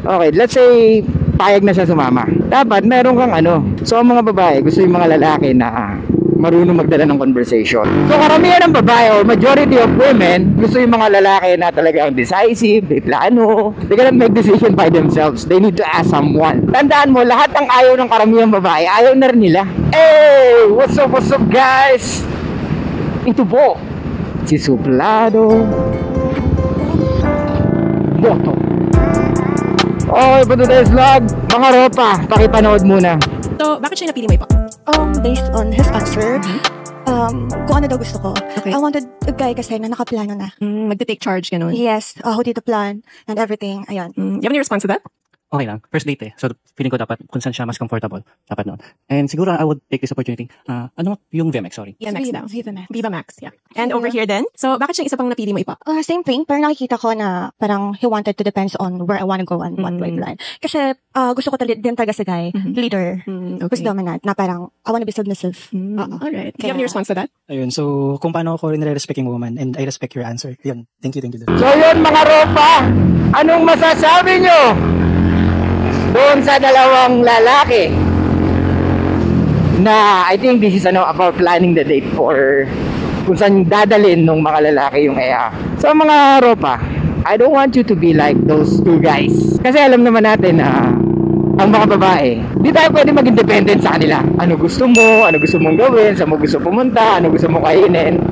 Okay, let's say payag na siya sumama. Dapat meron kang ano. So ang mga babae, gusto yung mga lalaki na marunong magdala ng conversation. So karamihan ng babae or majority of women, gusto yung mga lalaki na talagang decisive, may plano. They cannot make decision by themselves. They need to ask someone. Tandaan mo, lahat ng ayaw ng karamihan babae, ayaw na rin nila. Hey! What's up guys? Ito po, si Suplado Moto. Okay, for today's vlog, mga ropa, pakipanood muna. So, bakit siya napili mo ipo? Based on his answer, kung ano daw gusto ko. Okay. I wanted a guy kasi na nakaplano na. Magte-take charge, ganun. Yes, who did the plan and everything. Ayun. You have any response to that? Okay lang. First date So, feeling ko dapat kung saan siya mas comfortable. Dapat noon. And siguro, I would take this opportunity. Ano yung VMAX, sorry. VMAX daw. Viva Max. Viva Max, yeah. And over here then? So, bakit siya isa pang napili mo ipo? Same thing, pero nakikita ko na parang he wanted to depends on where I want to go and what do I plan. Kasi gusto ko din talaga sa guy, leader, who's dominant, na parang I want to be submissive. Alright. Do you have any response to that? Ayun, so kung paano ako rin nire-respect yung woman and I respect your answer. Yun, thank you. So yun mga ropa, anong masasabi nyo doon sa dalawang lalaki na I think this is about planning the date for kung saan dadalhin ng mga lalaki yung EA. So mga ropa, I don't want you to be like those two guys. Kasi alam naman natin na ang mga babae, di tayo pwede maging dependent sa kanila. Ano gusto mo, ano gusto mong gawin, saan mo gusto pumunta, ano gusto mong kainin.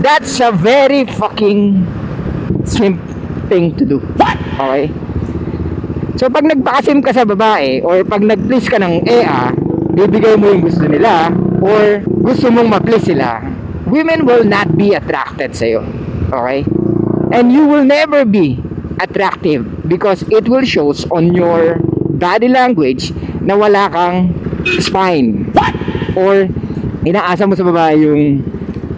That's a very fucking simp thing to do. Okay? So pag nagpakasim ka sa babae or pag nag-please ka ng EA, bibigay mo yung gusto nila or gusto mong ma-please sila, women will not be attracted sa'yo. Okay? And you will never be attractive because it will shows on your body language na wala kang spine. Or inaasa mo sa babae yung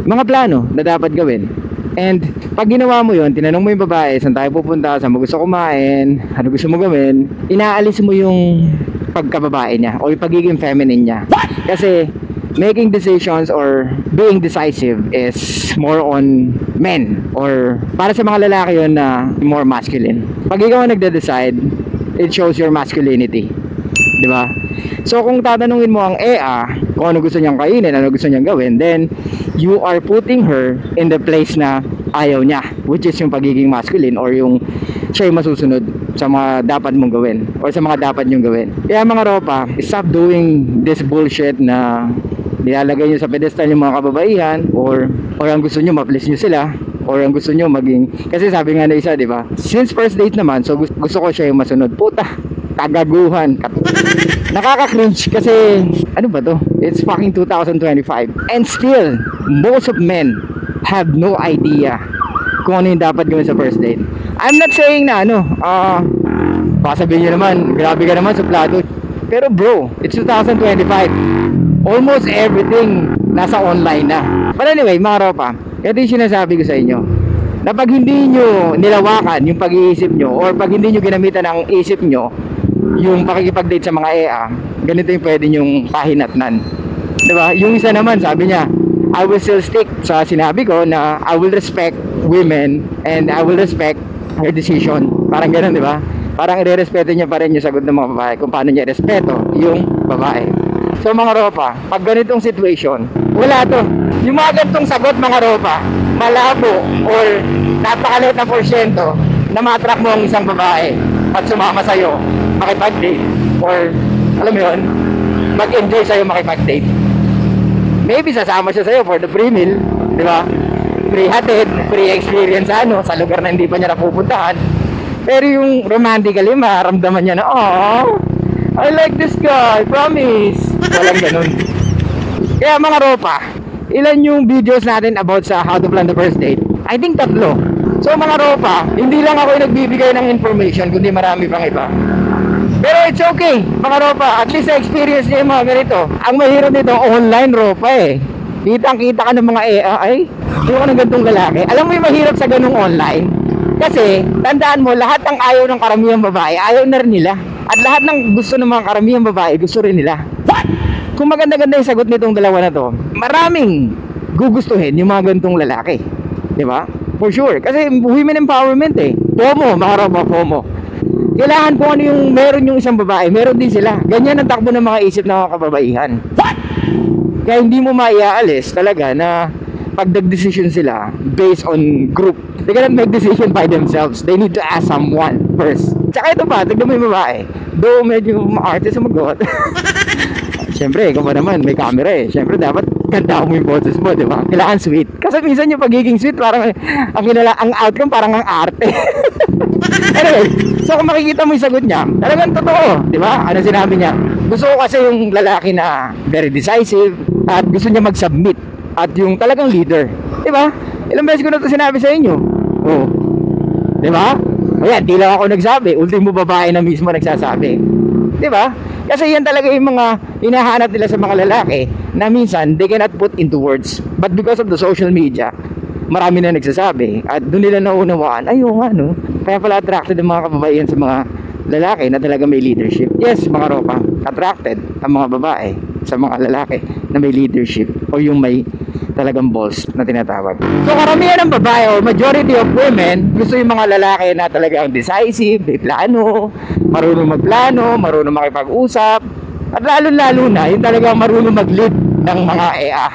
mga plano na dapat gawin. And pag ginawa mo yun, tinanong mo yung babae, saan tayo pupunta, saan mo gusto kumain, ano gusto mo gawin, inaalis mo yung pagkababae niya o yung pagiging feminine niya. Kasi making decisions or being decisive is more on men or para sa mga lalaki yun na more masculine. Pag ikaw ang nagde-decide, it shows your masculinity. Diba? So kung tatanungin mo ang EA kung ano gusto niyang kainin, ano gusto niyang gawin, then you are putting her in the place na ayaw niya, which is yung pagiging masculine or yung siya yung masusunod sa mga dapat mong gawin or sa mga dapat niyong gawin. Kaya mga ropa, stop doing this bullshit na nilalagay niyo sa pedestal yung mga kababaihan or ang gusto niyo ma-please niyo sila or ang gusto niyo maging, kasi sabi nga na isa, di ba? Since first date naman, so gusto ko siya yung masunod. Puta, kagaguhan. Nakaka-cringe kasi ano ba to? It's fucking 2025 and still most of men have no idea kung ano yung dapat gawin sa first date. I'm not saying na baka sabihin nyo naman, grabe ka naman suplado. Pero bro, it's 2025. Almost everything nasa online na. But anyway, mga ropa, ito yung sinasabi ko sa inyo na pag hindi nyo nilawakan yung pag-iisip nyo or pag hindi nyo ginamitan ang isip nyo yung pakikipag-date sa mga EA, ganito yung pwede nyong pahinatnan. Diba? Yung isa naman, sabi niya, I will still stick sa sinabi ko na I will respect women and I will respect her decision. Parang ganun, diba? Parang i-respeto niya pa rin yung sagot ng mga babae kung paano niya respeto yung babae. So mga ropa, pag ganitong situation, wala to. Yung mga ganitong sagot mga ropa, malabo or napakalit na porsyento na ma-attract mo ang isang babae at sumama sa'yo makipag-date or alam mo yun, mag-enjoy sa'yo makipag-date. Maybe sasama siya sa'yo for the free meal, di ba? Free hatid, free experience sa lugar na hindi pa niya napupuntahan. Pero yung romantically, maramdaman niya na, oh, I like this guy, promise. Walang ganun. Kaya mga ropa, ilan yung videos natin about sa how to plan the first date? I think 3. So mga ropa, hindi lang ako yung nagbibigay ng information, kundi marami pang iba. Pero it's okay, mga ropa, at least sa experience niya yung mga ganito. Ang mahirap nito, online ropa Kitang-kita ka ng mga AI, hindi ko ng ganitong lalaki. Alam mo yung mahirap sa ganung online? Kasi, tandaan mo, lahat ng ayaw ng karamihang babae, ayaw na rin nila. At lahat ng gusto ng mga karamihang babae, gusto rin nila. Kung maganda-ganda yung sagot nitong dalawa na to, maraming gugustuhin yung mga ganitong lalaki. Diba? For sure. Kasi women empowerment FOMO, mga ropa, FOMO. Kailangan kung ano yung meron yung isang babae, meron din sila. Ganyan ang takbo ng mga isip ng mga kababaihan. Kaya hindi mo maiaalis talaga na pag nag-decision sila based on group. They cannot make decision by themselves. They need to ask someone first. Tsaka ito pa, tignan mo yung babae. Though medyo ma-arte sa magot. Siyempre, ikaw pa naman, may camera eh. Siyempre, dapat ganda mo yung boses mo, di ba? Kailangan sweet. Kasi minsan yung pagiging sweet, parang ang outcome parang ang arte. Anyway, so kung makikita mo yung sagot niya, talagang totoo, di ba? Ano sinabi niya? Gusto ko kasi yung lalaki na very decisive at gusto niya mag-submit at yung talagang leader. Di ba? Ilang beses ko na ito sinabi sa inyo. Oh. Di ba? O yan, di lang ako nagsabi. Ultimo babae na mismo nagsasabi. Di ba? Kasi yan talaga yung mga hinahanap nila sa mga lalaki na minsan they cannot put into words. But because of the social media, marami na nagsasabi at doon nila naunawaan, ayun nga no. Kaya pala attracted ang mga kababaihan sa mga lalaki na talaga may leadership. Yes, mga ropa, attracted ang mga babae sa mga lalaki na may leadership o yung may talagang balls na tinatawag. So karamihan ng babae or majority of women gusto yung mga lalaki na talagang decisive, may plano, marunong magplano, marunong makipag-usap, at lalo-lalo na yung talagang marunong mag-lead ng mga EA.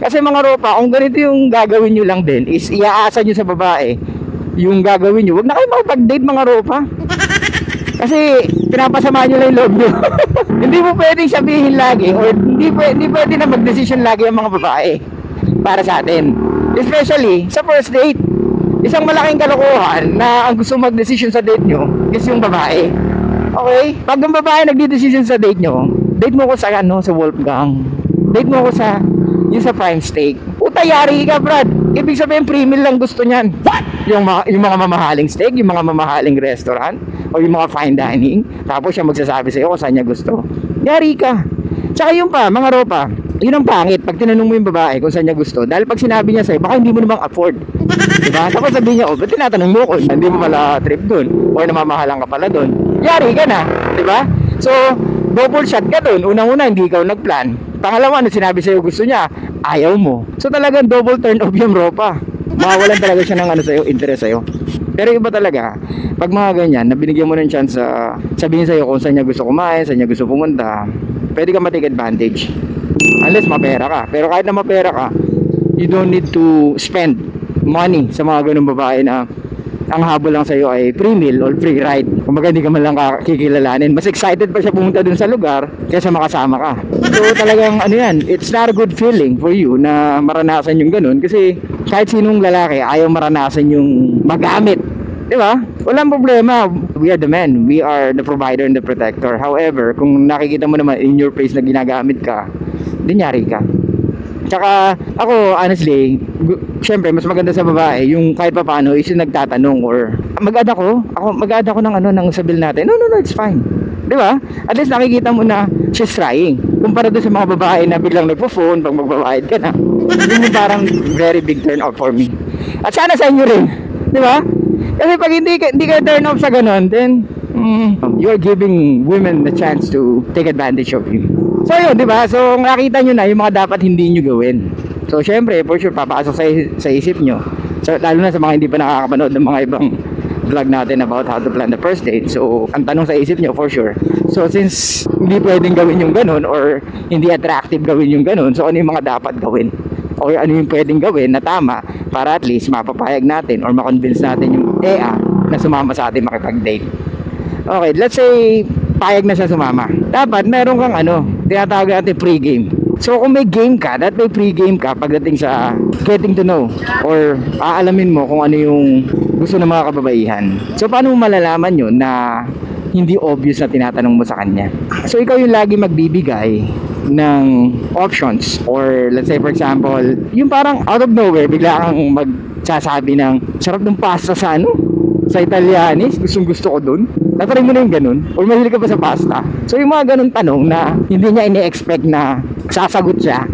Kasi mga ropa, kung ganito yung gagawin nyo lang din is iaasa nyo sa babae yung gagawin nyo, huwag na kayo makipag-date mga ropa. Kasi pinapasama nyo lang yung loob nyo. Hindi mo pwedeng sabihin lagi or hindi pwede na mag-decision lagi ang mga babae para sa atin, especially sa first date. Isang malaking kalokohan na ang gusto mag-decision sa date nyo is yung babae. Okay? Pag ang babae nagdi-decision sa date nyo, date mo ko sa sa Wolfgang, date mo ko sa Prime Steak, puta yari ka brad. Ibig sabihin premium lang gusto niyan. What? Yung mga mamahaling steak, yung mga mamahaling restaurant o yung mga fine dining, tapos siya magsasabi sa'yo kung saan niya gusto, yari ka. Tsaka yung pa, mga ropa, yun ang pangit pag tinanong mo yung babae kung saan niya gusto. Dahil pag sinabi niya sa'yo, baka hindi mo namang afford. Diba? Tapos sabihin niya, ba't tinatanong mo ko? Hindi mo pala trip dun o namamahalang ka pala dun. Yari ka na. Diba? So, double shot ka dun. Unang-una, hindi ikaw nagplan. Pangalawa, sinabi sa'yo gusto niya, ayaw mo. So talagang double turn off yung ropa. Mawawalan talaga siya ng sa'yo, interest sa'yo. Pero iba talaga, pag mga ganyan, na binigyan mo ng chance sabihin sa'yo kung saan niya gusto kumain, saan niya gusto pumunta, pwede ka ma-take advantage. Unless mapera ka. Pero kahit na mapera ka, you don't need to spend money sa mga ganung babae na ang habol lang sa'yo ay free meal or free ride. Kumbaga hindi ka man lang kikilalanin. Mas excited pa siya pumunta dun sa lugar kaysa makasama ka. So talagang yan, it's not a good feeling for you na maranasan yung ganun. Kasi kahit sinong lalaki ayaw maranasan yung magamit. Diba? Walang problema. We are the men. We are the provider and the protector. However, kung nakikita mo naman in your face na ginagamit ka, dinyari ka. Tsaka ako honestly, syempre mas maganda sa babae yung kahit pa paano is yung nagtatanong or mag-add ako ng ng sabil natin. No, it's fine. 'Di ba? At least nakikita mo na she's trying. Kumpara doon sa mga babae na biglang nagpo-phone pag magbabayad ka na. Yun yung parang very big turn off for me. At sana sa inyo rin. 'Di ba? Kasi pag hindi ka turn off sa ganun, then you're giving women the chance to take advantage of you. So yun, di ba? So nakita nyo na yung mga dapat hindi nyo gawin. So syempre, for sure, papasok sa isip nyo. So lalo na sa mga hindi pa nakakapanood ng mga ibang vlog natin about how to plan the first date. So ang tanong sa isip nyo, for sure. So since hindi pwedeng gawin yung ganun or hindi attractive gawin yung ganun, so ano yung mga dapat gawin? Or ano yung pwedeng gawin na tama para at least mapapayag natin or makonvince natin yung EA na sumama sa ating makipag-date. Okay, let's say payag na siya sumama. Dapat meron kang tinatawag natin pre-game. So kung may game ka, dapat may pre-game ka pagdating sa getting to know or aalamin mo kung ano yung gusto ng mga kababaihan. So paano mo malalaman yun na hindi obvious na tinatanong mo sa kanya? So ikaw yung lagi magbibigay ng options or let's say for example, yung parang out of nowhere bigla kang magsasabi ng sarap ng pasta sa sa Italianis, gusto ko dun. Natry mo na yung ganun or mahilig ka pa sa pasta. So yung mga ganun tanong na hindi niya ini-expect na sasagot siya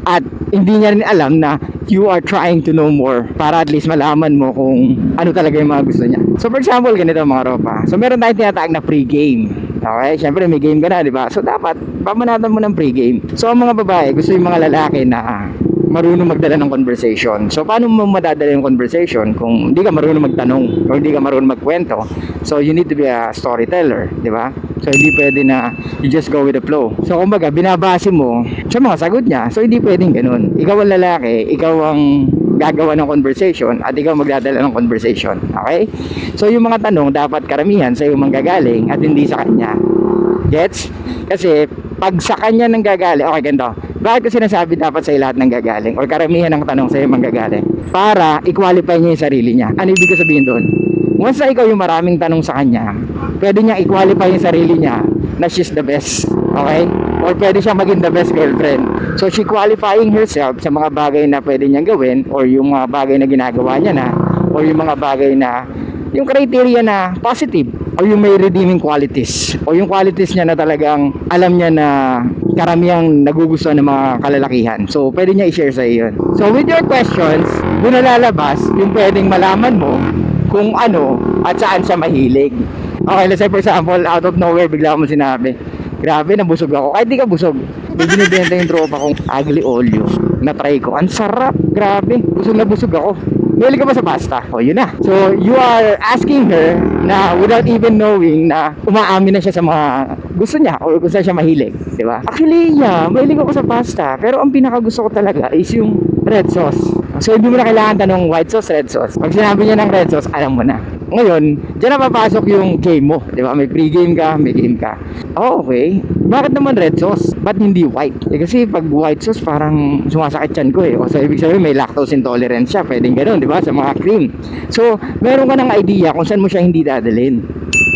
at hindi niya rin alam na you are trying to know more para at least malaman mo kung ano talaga yung mga gusto niya. So for example, ganito mga ropa. So meron tayong tinatawag na pre-game. Okay? Siyempre may game ka na, di ba? So dapat pamanatan mo ng pre-game. So ang mga babae, gusto yung mga lalaki na marunong magdala ng conversation. So, paano mo madadala yung conversation kung hindi ka marunong magtanong o hindi ka marunong magkwento? So, you need to be a storyteller, di ba? So, hindi pwede na you just go with the flow. So, kumbaga, binabase mo sa mga sagot niya. So, hindi pwedeng ganun. Ikaw ang lalaki, ikaw ang gagawa ng conversation at ikaw magdadala ng conversation. Okay? So, yung mga tanong dapat karamihan sa iyo manggagaling at hindi sa kanya. Gets? Kasi, pag sa kanya nang gagaling, okay, ganito. Bakit ko sinasabi dapat sa lahat ng gagaling or karamihan ng tanong sa iyo manggagaling? Para i-qualify niya yung sarili niya. Ano ibig ko sabihin doon? Once na ikaw yung maraming tanong sa kanya, pwede niya i-qualify yung sarili niya na she's the best. Okay? Or pwede siya maging the best girlfriend. So, she qualifying herself sa mga bagay na pwede niyang gawin or yung mga bagay na ginagawa niya na or yung mga bagay na yung criteria na positive o yung may redeeming qualities o yung qualities niya na talagang alam niya na karamihang nagugustuhan ng mga kalalakihan. So, pwede niya i-share sa iyo yun. So, with your questions, doon na lalabas yung pwedeng malaman mo kung ano at saan siya mahilig. Okay, let's say for example, out of nowhere, bigla mo sinabi, grabe, nabusog ako. Kahit di ka busog. May binibenta yung tropa kong ugly olio. Na-try ko. Ang sarap. Grabe. Busog na busog ako. Mahilig ka ba sa pasta? O, yun na. So, you are asking her na without even knowing na umaamin na siya sa mga gusto niya o kung saan siya mahilig. Diba? Actually, yeah, mahilig ako sa pasta. Pero ang pinakagusto ko talaga is yung red sauce. So, hindi mo na kailangan tanong white sauce, red sauce. Pag sinabi niya ng red sauce, alam mo na. Ngayon, dyan na papasok yung game mo. Diba? May pre-game ka, may game ka. Oh, okay. Bakit naman red sauce? Ba't hindi white? Kasi pag white sauce, parang sumasakit yan ko eh. O so, ibig sabihin, may lactose intolerance siya. Pwedeng gano'n, diba? Sa mga cream. So, meron ka ng idea kung saan mo siya hindi dadalhin.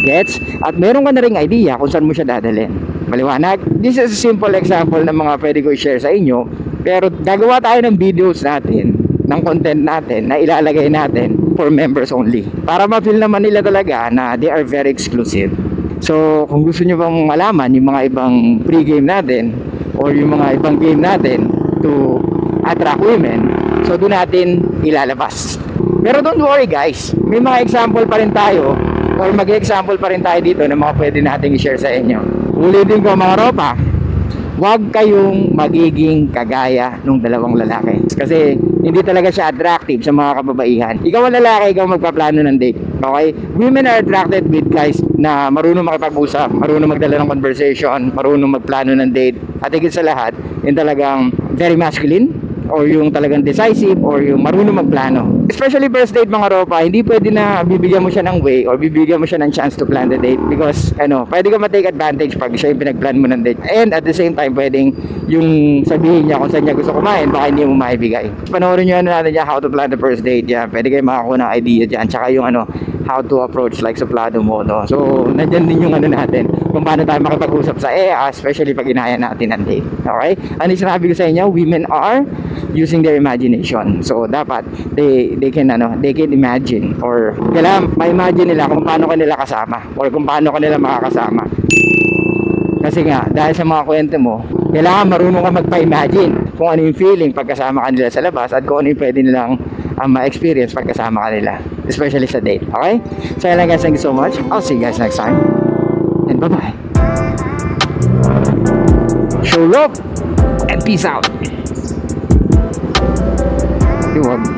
Gets? At meron ka na ring idea kung saan mo siya dadalhin. Maliwanag? This is a simple example ng mga pwede ko i-share sa inyo. Pero gagawa tayo ng videos natin, ng content natin, na ilalagay natin for members only. Para ma-feel naman nila talaga na they are very exclusive. So, kung gusto nyo bang malaman yung mga ibang pre-game natin or yung mga ibang game natin to attract women, so doon natin ilalabas. Pero don't worry guys, may mga example pa rin tayo or mag-example pa rin tayo dito na mga pwede natin i-share sa inyo. Ulitin ko mga ropa, huwag kayong magiging kagaya ng dalawang lalaki. Kasi hindi talaga siya attractive sa mga kababaihan. Ikaw ang lalaki, ikaw magpaplano ng date. Okay? Women are attracted with guys na marunong makipag-usap, marunong magdala ng conversation, marunong magplano ng date. At higit sa lahat, yung talagang very masculine or yung talagang decisive or yung marunong magplano. Especially first date mga ropa, hindi pwede na bibigyan mo siya ng way or bibigyan mo siya ng chance to plan the date because pwede ka ma-take advantage pag siya yung pinag-plan mo ng date. And at the same time, pwedeng yung sabihin niya kung saan niya gusto kumain, baka hindi mo maibigay. Panoorin nyo natin dyan, how to plan the first date. Yan, pwede kayo makakuha ng idea dyan. Tsaka yung how to approach like suplado mo. No? So, nandyan din yung natin, kung paano tayo makipag-usap sa especially pag inaya natin ang date. Okay? Ano yung sinabi ko sa inyo? Women are using their imagination. So, dapat they can imagine or kailangan ma-imagine nila kung paano kanila kasama or kung paano kanila makakasama. Kasi nga, dahil sa mga kwento mo, kailangan marunong ka magpa-imagine kung ano yung feeling pagkasama kanila sa labas at kung ano yung pwede nilang ma-experience pagkasama kanila, especially sa date. Okay? So, yun lang guys, thank you so much. I'll see you guys next time. And bye-bye. Show love and peace out. Huwag.